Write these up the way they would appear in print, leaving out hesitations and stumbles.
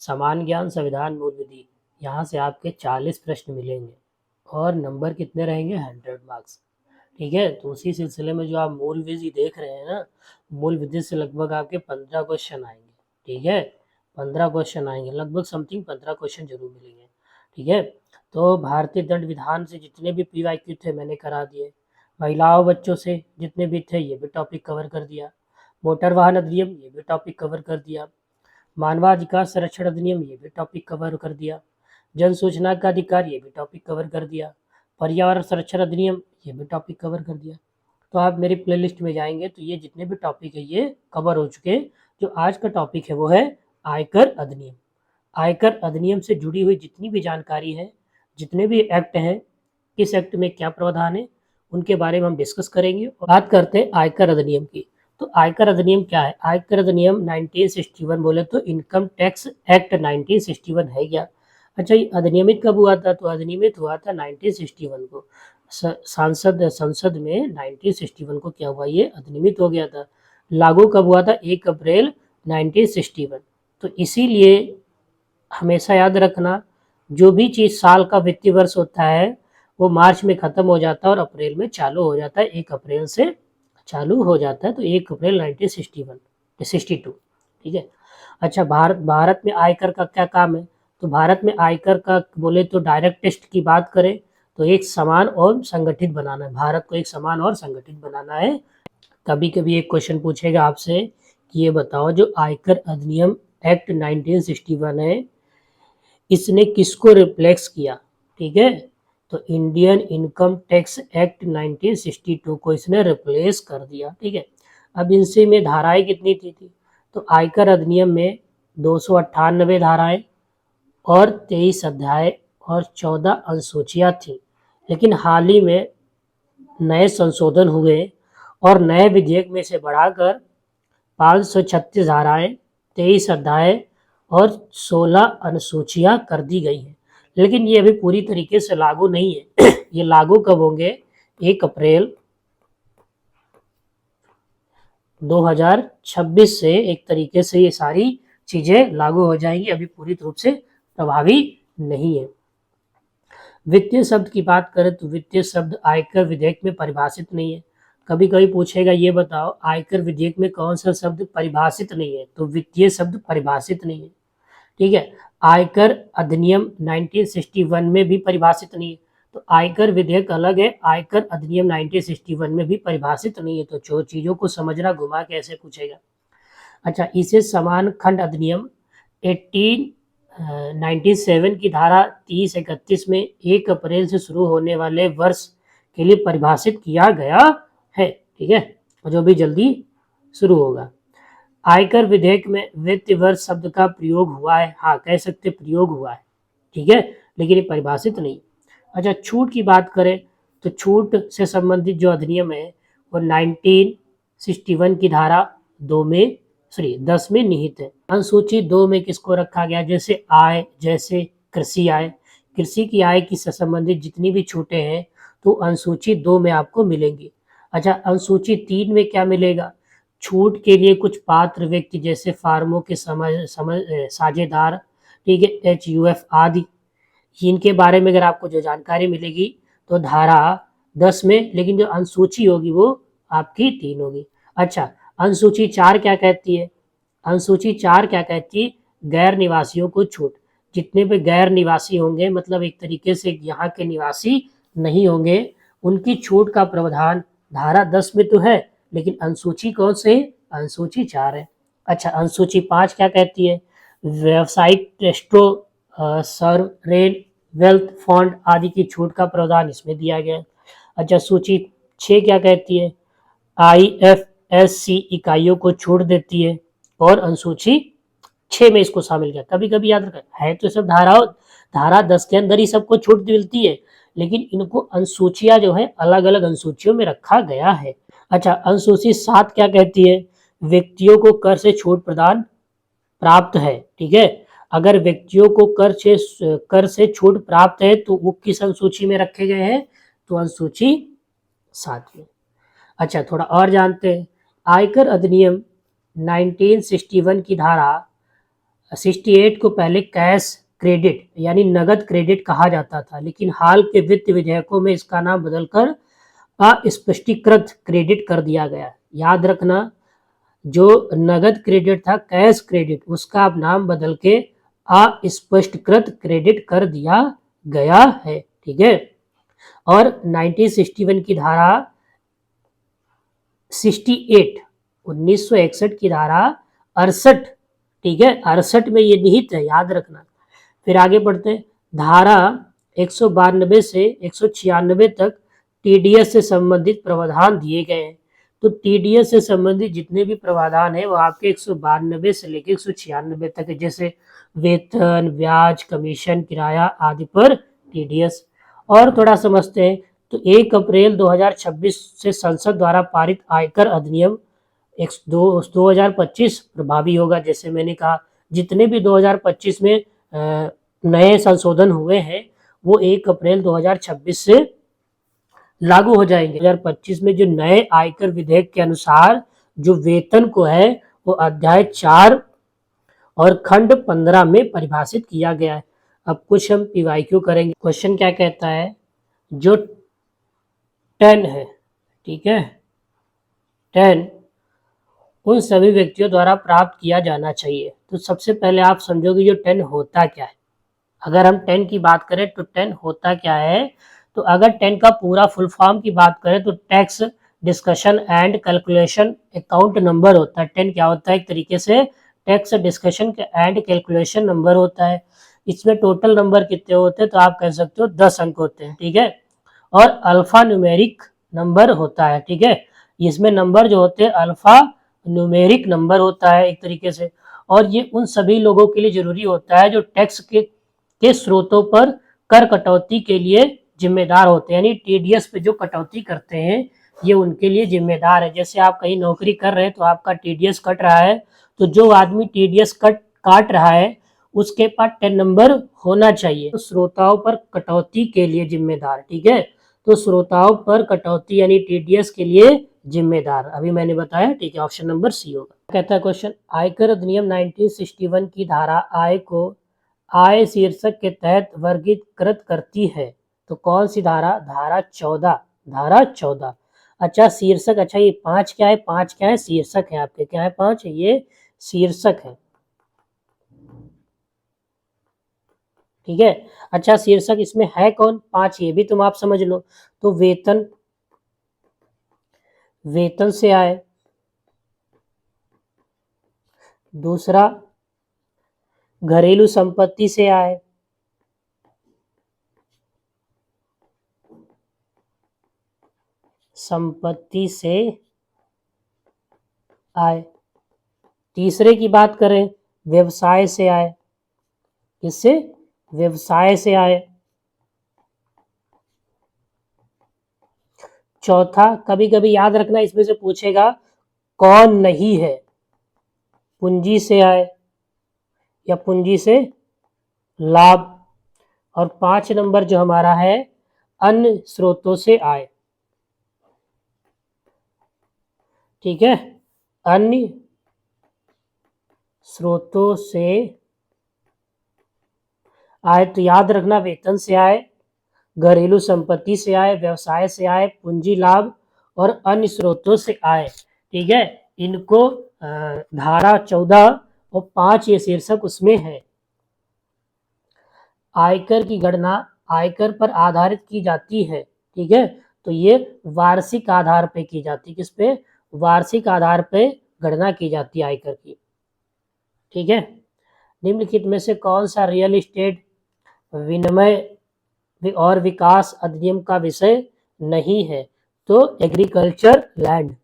समान ज्ञान संविधान मूल विधि, यहाँ से आपके 40 प्रश्न मिलेंगे और नंबर कितने रहेंगे? 100 मार्क्स। ठीक है, तो उसी सिलसिले में जो आप मूल विधि देख रहे हैं ना, मूल विधि से लगभग आपके 15 क्वेश्चन आएंगे। ठीक है, 15 क्वेश्चन आएंगे, लगभग समथिंग 15 क्वेश्चन जरूर मिलेंगे। ठीक है, तो भारतीय दंड विधान से जितने भी PYQ थे मैंने करा दिए, महिलाओं बच्चों से जितने भी थे ये भी टॉपिक कवर कर दिया, मोटर वाहन अधिनियम ये भी टॉपिक कवर कर दिया, मानवाधिकार संरक्षण अधिनियम ये भी टॉपिक कवर कर दिया, जन सूचना का अधिकार ये भी टॉपिक कवर कर दिया, पर्यावरण संरक्षण अधिनियम ये भी टॉपिक कवर कर दिया। तो आप मेरी प्लेलिस्ट में जाएंगे तो ये जितने भी टॉपिक है ये कवर हो चुके हैं। जो आज का टॉपिक है वो है आयकर अधिनियम। आयकर अधिनियम से जुड़ी हुई जितनी भी जानकारी है, जितने भी एक्ट हैं, किस एक्ट में क्या प्रावधान है, उनके बारे में हम डिस्कस करेंगे। और बात करते हैं आयकर अधिनियम की। तो आयकर अधिनियम क्या है? आयकर अधिनियम 1961 बोले तो इनकम टैक्स एक्ट 1961 है क्या? अच्छा, ये अधिनियमित कब हुआ था? तो अधिनियमित हुआ था 1961 को। संसद में 1961 को क्या हुआ? ये अधिनियमित हो गया था। लागू कब हुआ था? 1 अप्रैल 1961। तो इसीलिए हमेशा याद रखना, जो भी चीज़ साल का वित्तीय वर्ष होता है वो मार्च में ख़त्म हो जाता है और अप्रैल में चालू हो जाता है। 1 अप्रैल से चालू हो जाता है, तो 1 अप्रैल 1962। ठीक है। अच्छा, भारत में आयकर का क्या काम है? तो भारत में आयकर का बोले तो डायरेक्ट टेस्ट की बात करें तो एक समान और संगठित बनाना है। भारत को एक समान और संगठित बनाना है। कभी कभी एक क्वेश्चन पूछेगा आपसे कि ये बताओ, जो आयकर अधिनियम एक्ट 1961 है, इसने किसको रिप्लेस किया? ठीक है, तो इंडियन इनकम टैक्स एक्ट 1962 को इसने रिप्लेस कर दिया। ठीक है, अब इनसे में धाराएं कितनी थी? तो आयकर अधिनियम में 298 धाराएं और 23 अध्याय और 14 अनुसूचियां थी। लेकिन हाल ही में नए संशोधन हुए और नए विधेयक में से बढ़ाकर 536 धाराएं, 23 अध्याय और 16 अनुसूचियां कर दी गई हैं। लेकिन ये अभी पूरी तरीके से लागू नहीं है। ये लागू कब होंगे? 1 अप्रैल 2026 से एक तरीके से ये सारी चीजें लागू हो जाएंगी, अभी पूरी रूप से प्रभावी नहीं है। वित्तीय शब्द की बात करें तो वित्तीय शब्द आयकर विधेयक में परिभाषित नहीं है। कभी कभी पूछेगा ये बताओ आयकर विधेयक में कौन सा शब्द परिभाषित नहीं है? तो वित्तीय शब्द परिभाषित नहीं है। ठीक है, आयकर अधिनियम 1961 में भी परिभाषित नहीं है। तो आयकर विधेयक अलग है, आयकर अधिनियम 1961 में भी परिभाषित नहीं है। तो जो चीजों को समझना, घुमा कैसे पूछेगा। अच्छा, इसे समान खंड अधिनियम 1897 की धारा 3031 में 1 अप्रैल से शुरू होने वाले वर्ष के लिए परिभाषित किया गया है। ठीक है, जो भी जल्दी शुरू होगा। आयकर विधेयक में वित्तीय वर्ष शब्द का प्रयोग हुआ है, हाँ कह सकते प्रयोग हुआ है। ठीक है, लेकिन ये परिभाषित नहीं। अच्छा, छूट की बात करें तो छूट से संबंधित जो अधिनियम है वो 1961 की धारा 10 में निहित है। अनुसूची 2 में किसको रखा गया? जैसे आय, जैसे कृषि आय, कृषि की आय की से संबंधित जितनी भी छूटें हैं तो अनुसूची 2 में आपको मिलेंगी। अच्छा, अनुसूची 3 में क्या मिलेगा? छूट के लिए कुछ पात्र व्यक्ति जैसे फार्मों के साझेदार, ठीक है, HUF आदि, इनके बारे में अगर आपको जो जानकारी मिलेगी तो धारा 10 में, लेकिन जो अनुसूची होगी वो आपकी 3 होगी। अच्छा, अनुसूची 4 क्या कहती है? अनुसूची 4 क्या कहती है? गैर निवासियों को छूट। जितने भी गैर निवासी होंगे, मतलब एक तरीके से यहाँ के निवासी नहीं होंगे, उनकी छूट का प्रावधान धारा 10 में तो है, लेकिन अनुसूची कौन से है? अनुसूची 4 है। अच्छा, अनुसूची 5 क्या कहती है? व्यावसायिक ट्रस्टों, सॉवरेन वेल्थ फंड आदि की छूट का प्रावधान इसमें दिया गया है। अच्छा, सूची 6 क्या कहती है? IFSC इकाइयों को छूट देती है और अनुसूची 6 में इसको शामिल किया। कभी कभी याद रखा है तो सब धारा 10 के अंदर ही सबको छूट मिलती है, लेकिन इनको अनुसूचियां जो है अलग अलग अनुसूचियों में रखा गया है। अच्छा, अनुसूची 7 क्या कहती है? व्यक्तियों को कर से छूट प्रदान प्राप्त है। ठीक है, अगर व्यक्तियों को कर से छूट प्राप्त है तो वो किस अनुसूची में रखे गए हैं? तो अनुसूची 7 में। अच्छा, थोड़ा और जानते हैं। आयकर अधिनियम 1961 की धारा 68 को पहले कैश क्रेडिट यानी नगद क्रेडिट कहा जाता था, लेकिन हाल के वित्त विधेयकों में इसका नाम बदलकर अस्पष्टीकृत क्रेडिट कर दिया गया। याद रखना, जो नगद क्रेडिट था कैश क्रेडिट, उसका अब नाम बदल के अस्पष्टीकृत क्रेडिट कर दिया गया है। ठीक है। और 1961 की धारा 68 1961 की धारा 68, ठीक है, 68 में ये निहित है, याद रखना। फिर आगे बढ़ते हैं। धारा 192 से 196 तक टीडीएस से संबंधित प्रावधान दिए गए हैं। तो टीडीएस से संबंधित जितने भी प्रावधान है वो आपके 192 से लेकर 196 तक है, जैसे वेतन, ब्याज, कमीशन, किराया आदि पर टीडीएस। और थोड़ा समझते हैं। तो 1 अप्रैल 2026 से संसद द्वारा पारित आयकर अधिनियम 2025 प्रभावी होगा। जैसे मैंने कहा, जितने भी 2025 में नए संशोधन हुए हैं वो 1 अप्रैल 2026 से लागू हो जाएंगे। 2025 में जो नए आयकर विधेयक के अनुसार जो वेतन को है वो अध्याय 4 और खंड 15 में परिभाषित किया गया है। अब कुछ हम पीवाईक्यू करेंगे। क्वेश्चन क्या कहता है, जो 10 है, ठीक है, 10 उन सभी व्यक्तियों द्वारा प्राप्त किया जाना चाहिए। तो सबसे पहले आप समझोगे जो 10 होता क्या है। अगर हम 10 की बात करें तो 10 होता क्या है। तो अगर 10 का पूरा फुल फॉर्म की बात करें तो tax discussion and calculation account number होता है। 10 क्या होता है, एक तरीके से tax discussion and calculation number होता है। इसमें टोटल नंबर कितने होते हैं, तो आप कह सकते हो 10 अंक होते हैं। ठीक है। और अल्फा न्यूमेरिक नंबर होता है। ठीक है। इसमें नंबर जो होते हैं अल्फा न्यूमेरिक नंबर होता है एक तरीके से। और ये उन सभी लोगों के लिए जरूरी होता है जो टैक्स के स्रोतों पर कर कटौती के लिए जिम्मेदार होते हैं। यानी टीडीएस पे जो कटौती करते हैं ये उनके लिए जिम्मेदार है। जैसे आप कहीं नौकरी कर रहे हैं तो आपका टीडीएस कट रहा है, तो जो आदमी टीडीएस काट रहा है उसके पास 10 नंबर होना चाहिए। तो श्रोताओं पर कटौती के लिए जिम्मेदार। ठीक है। तो श्रोताओं पर कटौती यानी टीडीएस के लिए जिम्मेदार, अभी मैंने बताया। ठीक है, ऑप्शन नंबर सी होगा। कहता है क्वेश्चन, आयकर अधिनियम 1961 की धारा आय को आय शीर्षक के तहत वर्गीकृत करती है। तो कौन सी धारा, धारा 14, धारा 14। अच्छा शीर्षक, अच्छा ये 5 क्या है, 5 क्या है, शीर्षक है आपके, क्या है 5, ये शीर्षक है। ठीक है। अच्छा शीर्षक इसमें है कौन, 5, ये भी तुम आप समझ लो। तो वेतन, वेतन से आए। दूसरा घरेलू संपत्ति से आए। संपत्ति से आए। तीसरे की बात करें व्यवसाय से आए। किससे, व्यवसाय से आए। चौथा, कभी कभी याद रखना इसमें से पूछेगा कौन नहीं है, पूंजी से आए या पूंजी से लाभ। और 5 नंबर जो हमारा है अन्य स्रोतों से आए। ठीक है, अन्य स्रोतों से आए। तो याद रखना वेतन से आए, घरेलू संपत्ति से आए, व्यवसाय से आए, पूंजी लाभ और अन्य स्रोतों से आए। ठीक है। इनको धारा 14 और 5 ये शीर्षक उसमें है। आयकर की गणना आयकर पर आधारित की जाती है। ठीक है। तो ये वार्षिक आधार पे की जाती है। किस पे, वार्षिक आधार पे गणना की जाती है आयकर की। ठीक है। निम्नलिखित में से कौन सा रियल एस्टेट विनिमय और विकास अधिनियम का विषय नहीं है। तो एग्रीकल्चर लैंड,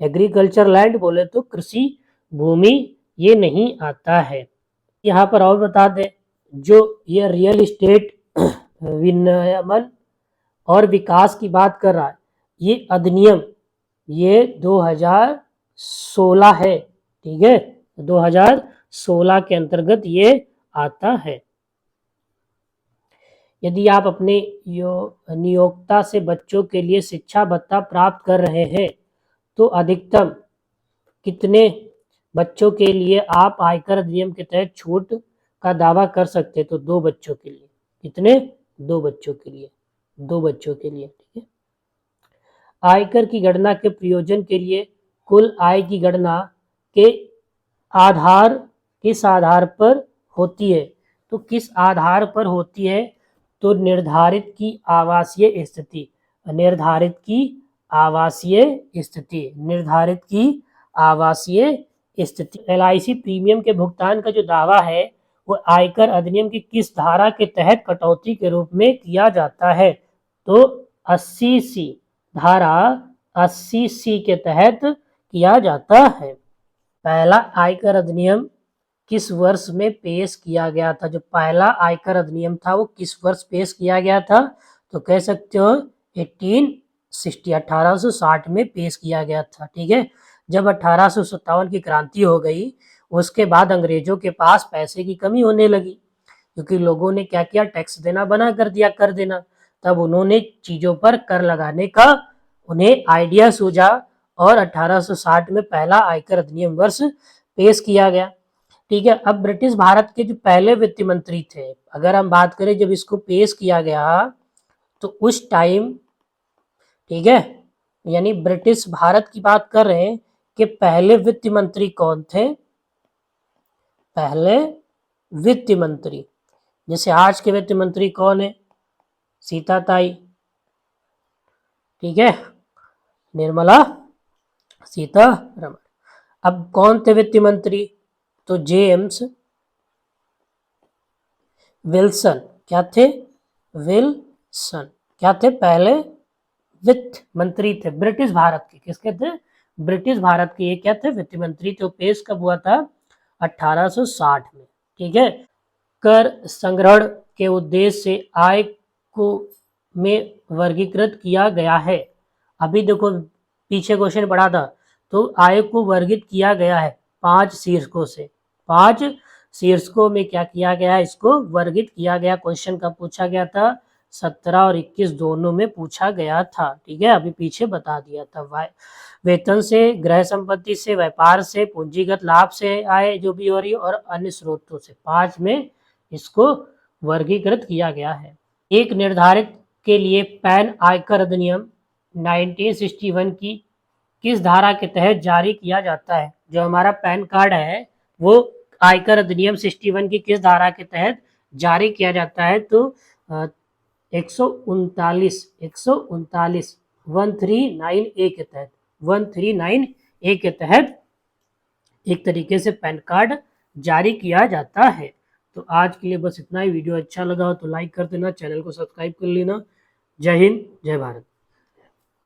एग्रीकल्चर लैंड बोले तो कृषि भूमि, ये नहीं आता है। यहाँ पर और बता दें, जो ये रियल एस्टेट विनियमन और विकास की बात कर रहा है, ये अधिनियम ये 2016 है। ठीक है, 2016 के अंतर्गत ये आता है। यदि आप अपने नियोक्ता से बच्चों के लिए शिक्षा भत्ता प्राप्त कर रहे हैं तो अधिकतम कितने बच्चों के लिए आप आयकर अधिनियम के तहत छूट का दावा कर सकते हैं। तो 2 बच्चों के लिए कितने? 2 बच्चों के लिए, 2 बच्चों के लिए, ठीक है। आयकर की गणना के प्रयोजन के लिए कुल आय की गणना के आधार किस आधार पर होती है? तो किस आधार पर होती है? तो निर्धारित की आवासीय स्थिति, निर्धारित की आवासीय स्थिति, निर्धारित की आवासीय स्थिति। LIC प्रीमियम के भुगतान का जो दावा है वो आयकर अधिनियम की किस धारा के तहत कटौती के रूप में किया जाता है? तो 80C, धारा 80C के तहत किया जाता है। पहला आयकर अधिनियम किस वर्ष में पेश किया गया था? जो पहला आयकर अधिनियम था वो किस वर्ष पेश किया गया था? तो कह सकते हो 1860 में पेश किया गया था, ठीक है। जब 1857 की क्रांति हो गई उसके बाद अंग्रेजों के पास पैसे की कमी होने लगी, क्योंकि लोगों ने क्या किया, टैक्स देना बना कर दिया, कर देना। तब उन्होंने चीजों पर कर लगाने का उन्हें आइडिया सूझा और 1860 में पहला आयकर अधिनियम वर्ष पेश किया गया, ठीक है। अब ब्रिटिश भारत के जो पहले वित्त मंत्री थे, अगर हम बात करें जब इसको पेश किया गया तो उस टाइम, ठीक है, यानी ब्रिटिश भारत की बात कर रहे हैं कि पहले वित्त मंत्री कौन थे? पहले वित्त मंत्री, जैसे आज के वित्त मंत्री कौन है? सीताताई, ठीक है, निर्मला सीतारमण। अब कौन थे वित्त मंत्री? तो जेम्स विल्सन। क्या थे? विल्सन क्या थे? पहले वित्त मंत्री थे ब्रिटिश भारत के। किसके थे? ब्रिटिश भारत के ये क्या थे? वित्त मंत्री। तो पेश कब हुआ था? 1860 में, ठीक है। कर संग्रहण के उद्देश्य से आय को में वर्गीकृत किया गया है। अभी देखो पीछे क्वेश्चन पढ़ा था, तो आय को वर्गित किया गया है 5 शीर्षकों से। 5 शीर्षकों में क्या किया गया? इसको वर्गित किया गया। क्वेश्चन कब पूछा गया था? 17 और 21 दोनों में पूछा गया था, ठीक है। अभी पीछे बता दिया था। वेतन से, गृह संपत्ति से, व्यापार से, पूंजीगत लाभ से आय जो भी हो रही, और अन्य स्रोतों से। 5 में इसको वर्गीकृत किया गया है। एक निर्धारित के लिए पैन आयकर अधिनियम 1961 की किस धारा के तहत जारी किया जाता है? जो हमारा पैन कार्ड है वो आयकर अधिनियम 61 की किस धारा के तहत जारी किया जाता है? तो 139 139A के तहत, 139A के तहत एक तरीके से पैन कार्ड जारी किया जाता है। तो आज के लिए बस इतना ही। वीडियो अच्छा लगा हो तो लाइक कर देना, चैनल को सब्सक्राइब कर लेना। जय हिंद, जय भारत।